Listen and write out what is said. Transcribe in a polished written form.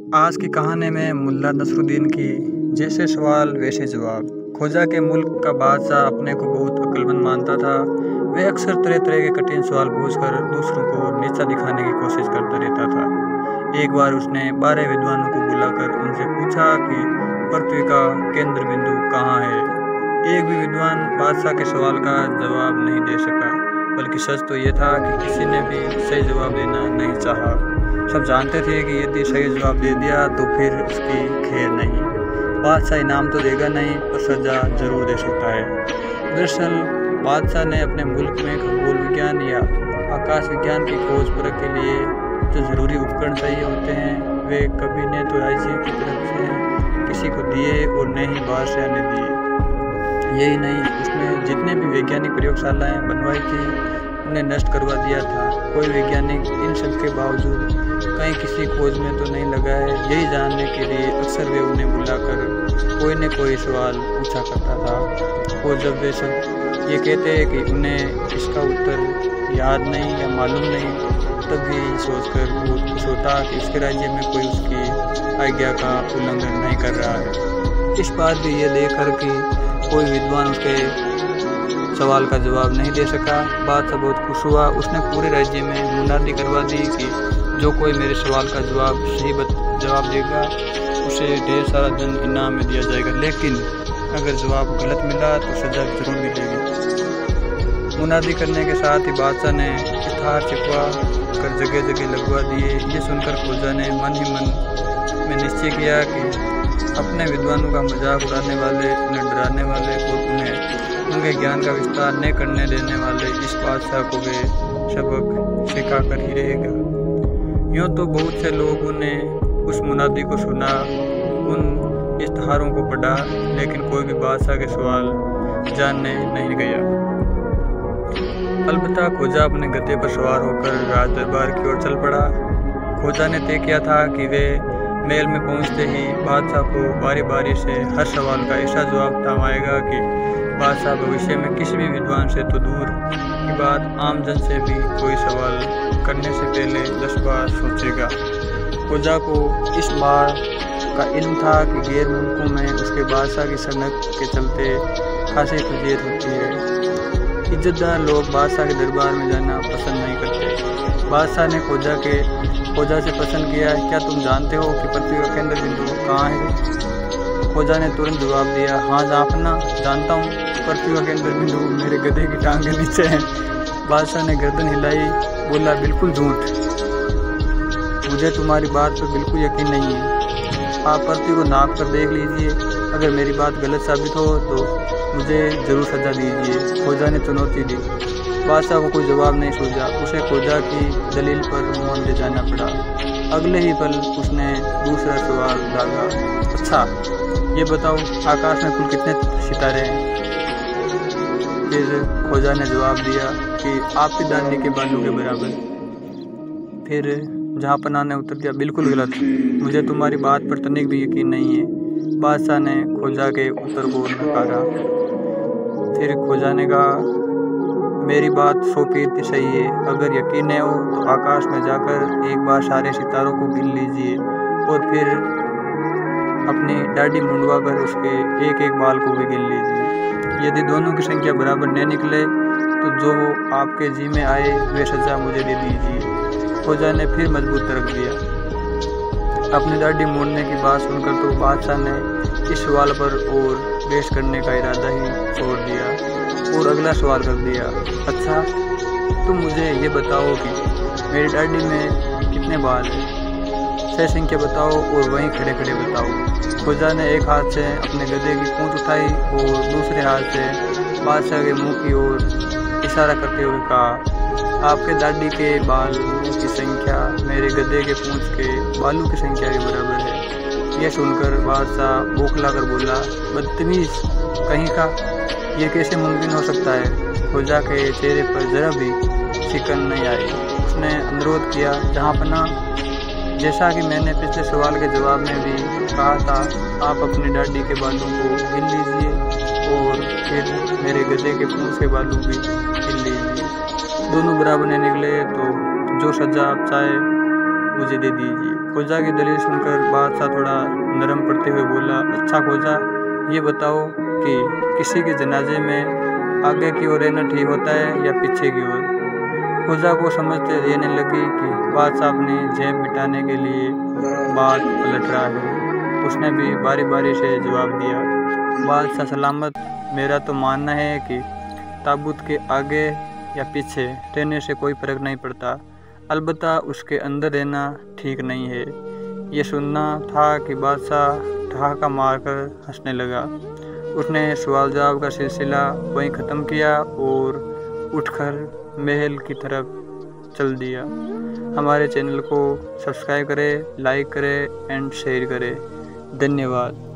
आज की कहानी में मुल्ला नसरुद्दीन की जैसे सवाल वैसे जवाब। खोजा के मुल्क का बादशाह अपने को बहुत अक्लमंद मानता था। वह अक्सर तरह तरह के कठिन सवाल पूछकर दूसरों को नीचा दिखाने की कोशिश करता रहता था। एक बार उसने 12 विद्वानों को बुलाकर उनसे पूछा कि पृथ्वी का केंद्र बिंदु कहाँ है। एक भी विद्वान बादशाह के सवाल का जवाब नहीं दे सका, बल्कि सच तो यह था कि किसी ने भी सही जवाब देना नहीं चाहा। सब जानते थे कि यदि सही जवाब दे दिया तो फिर उसकी खैर नहीं। बादशाह इनाम तो देगा नहीं, पर सजा जरूर दे सकता है। दरअसल बादशाह ने अपने मुल्क में खगोल विज्ञान या आकाश विज्ञान की खोज परख के लिए जो ज़रूरी उपकरण चाहिए होते हैं, वे कभी न तो राज्य की तरफ से किसी को दिए और न ही बाहर से आने दिए। यही नहीं, उसने जितने भी वैज्ञानिक प्रयोगशालाएं बनवाई थी उन्हें नष्ट करवा दिया था। कोई वैज्ञानिक इन सब के बावजूद कहीं किसी खोज में तो नहीं लगा है। यही जानने के लिए अक्सर वे उन्हें बुलाकर कोई न कोई सवाल पूछा करता था। और जब वे सब ये कहते हैं कि उन्हें इसका उत्तर याद नहीं या मालूम नहीं, तब भी सोचकर बहुत खुश होता कि इसके राज्य में कोई उसकी आज्ञा का उल्लंघन नहीं कर रहा है। इस बात भी ये देखकर कि कोई विद्वान उसके सवाल का जवाब नहीं दे सका, बादशाह बहुत खुश हुआ। उसने पूरे राज्य में मुनादी करवा दी कि जो कोई मेरे सवाल का सही जवाब देगा उसे ढेर सारा धन इनाम में दिया जाएगा, लेकिन अगर जवाब गलत मिला तो सजा जरूर मिलेगी। मुनादी करने के साथ ही बादशाह ने इश्तहार छिपवा कर जगह जगह लगवा दिए। ये सुनकर खोजा ने मन ही मन में निश्चय किया कि अपने विद्वानों का मजाक उड़ाने वाले, उन्हें डराने वाले और उन्हें उनके ज्ञान का विस्तार न करने देने वाले इस बादशाह को वे सबक सिखा कर ही रहेगा। यूँ तो बहुत से लोगों ने उस मुनादी को सुना, उन इश्तहारों को पढ़ा, लेकिन कोई भी बादशाह के सवाल जानने नहीं गया। अलबत्ता खोजा अपने गधे पर सवार होकर राज दरबार की ओर चल पड़ा। खोजा ने तय किया था कि वे महल में पहुंचते ही बादशाह को बारी बारी से हर सवाल का ऐसा जवाब थमाएगा कि बादशाह भविष्य में किसी भी विद्वान से तो दूर की बात आम जन से भी कोई सवाल करने से पहले 10 बार सोचेगा। खोजा को इस बात का इल्म था कि गैर मुल्कों में उसके बादशाह की सनक के चलते खासी फजीयत होती है। इज्जतदार लोग बादशाह के दरबार में जाना पसंद नहीं करते। बादशाह ने खोजा से प्रश्न किया, क्या तुम जानते हो कि पृथ्वी का केंद्र बिंदु कहाँ है? खोजा ने तुरंत जवाब दिया, हाँ जाफना, जानता हूँ, पृथ्वी का केंद्र बिंदु मेरे गधे की टांग के नीचे है। बादशाह ने गर्दन हिलाई, बोला, बिल्कुल झूठ, मुझे तुम्हारी बात पर बिल्कुल यकीन नहीं है। आप पृथ्वी को नाप कर देख लीजिए, अगर मेरी बात गलत साबित हो तो मुझे ज़रूर सजा दीजिए। खोजा ने चुनौती दी। बादशाह को कोई जवाब नहीं सूझा। उसे खोजा की दलील पर मान ले जाना पड़ा। अगले ही पल उसने दूसरा सवाल दागा, अच्छा ये बताओ, आकाश में कुल कितने सितारे हैं? फिर खोजा ने जवाब दिया कि आपकी दादी के बालों के बराबर। फिर जहाँपना ने उत्तर दिया, बिल्कुल गलत, मुझे तुम्हारी बात पर तनिक भी यकीन नहीं है। बादशाह ने खोजा के उत्तर को नकारा। फिर खोजा ने कहा, मेरी बात 100% सही है। अगर यकीन नहीं हो तो आकाश में जाकर एक बार सारे सितारों को गिन लीजिए और फिर अपनी दाढ़ी मुंडवा कर उसके एक एक बाल को भी गिन लीजिए। यदि दोनों की संख्या बराबर न निकले तो जो आपके जी में आए वे सजा मुझे दे दीजिए। खोजा ने फिर मजबूत तर्क दिया। अपनी दाढ़ी मोड़ने की बात सुनकर तो बादशाह ने इस सवाल पर और बहस करने का इरादा ही छोड़ दिया और अगला सवाल कर दिया, अच्छा तुम मुझे ये बताओ कि मेरी दाढ़ी में कितने बाल हैं? सही संख्या बताओ और वहीं खड़े खड़े बताओ। खोजा ने एक हाथ से अपने गधे की पूंछ उठाई और दूसरे हाथ से बादशाह के मुंह की ओर इशारा करते हुए कहा, आपके दाढ़ी के बालों की संख्या मेरे गधे के पूंछ के बालों की संख्या के बराबर है। यह सुनकर बादशाह बौखला कर बोला, बदतमीज कहीं का, ये कैसे मुमकिन हो सकता है? खोजा के चेहरे पर जरा भी शिकन नहीं आई। उसने अनुरोध किया, जहाँपना, जैसा कि मैंने पिछले सवाल के जवाब में भी कहा था, आप अपनी दाढ़ी के बालों को गिन लीजिए और फिर मेरे गधे के पूंछ के बालों भी गिन लीजिए। दोनों बराबर नहीं निकले तो जो सजा आप चाहे मुझे दे दीजिए। खोजा की दलील सुनकर बादशाह थोड़ा नरम पड़ते हुए बोला, अच्छा खोजा, ये बताओ कि किसी के जनाजे में आगे की ओर रहना ठीक होता है या पीछे की ओर। खोजा को समझते रहने लगी कि बादशाह अपनी जेब मिटाने के लिए बात पलट रहा है। उसने भी बारी बारी से जवाब दिया, बादशाह सलामत, मेरा तो मानना है कि ताबूत के आगे या पीछे रहने से कोई फर्क नहीं पड़ता, अलबत्ता उसके अंदर रहना ठीक नहीं है। ये सुनना था कि बादशाह ठहाका मारकर हंसने लगा। उसने सवाल जवाब का सिलसिला वहीं ख़त्म किया और उठकर महल की तरफ चल दिया। हमारे चैनल को सब्सक्राइब करें, लाइक करें एंड शेयर करें। धन्यवाद।